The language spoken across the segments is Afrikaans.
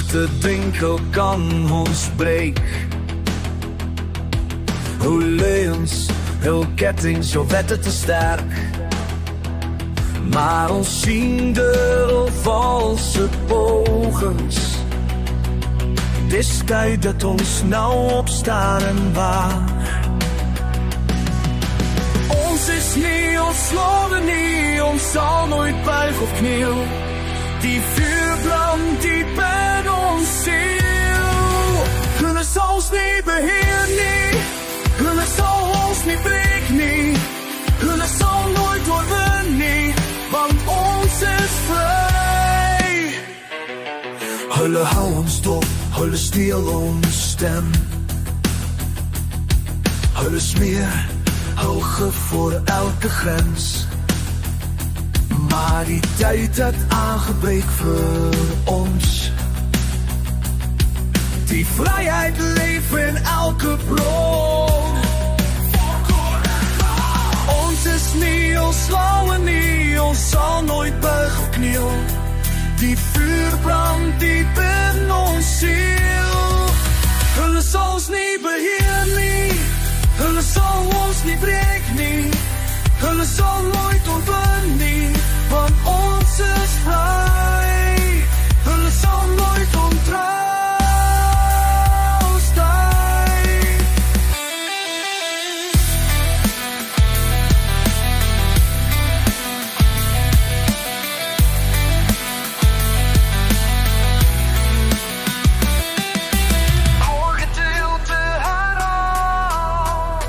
diepste winkel kan ons breek. Hoe leuns, heel kettings, jou wetten te sterk. Maar ons zien de valse pogings. Dis tijd dat ons nou opstaan en waar. Ons is niet ontsloten, niet, ons zal nooit buigen of kniel. Die vuurbrand diep in ons ziel. Hulle zal ons niet beheersen, nie. Hulle zal ons niet breken, nie. Hulle zal nooit doorwinnen, nie. Want ons is vrij. Hulle hou ons dop, hulle steel ons stem. Hulle smeer hul gif voor elke grens. Maar die tyd het aangebreek vir ons. Die vryheid leef in elke bron. Ons is nie ontslae nie, ons sal nooit buig of kniel. Die vuur brand diep in ons ziel. Hulle sal ons nie beheer nie. Hulle sal ons nie breek nie. Hulle sal nooit oorwin nie. Want ons is vry. Hulle sal nooit ontrouw staan. Oorgedeelte herhaal.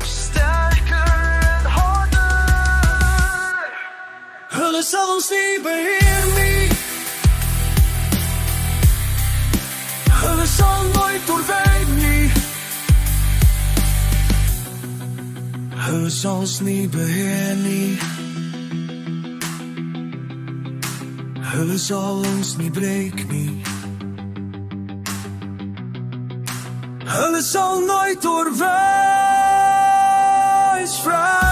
Sterker en harder. Hulle sal ons nie beheer nie. Hulle sal nooit oorwin nie. Hulle sal ons nie beheer nie. Hulle sal ons nie breek nie. Hulle sal nooit oorwin. Vry.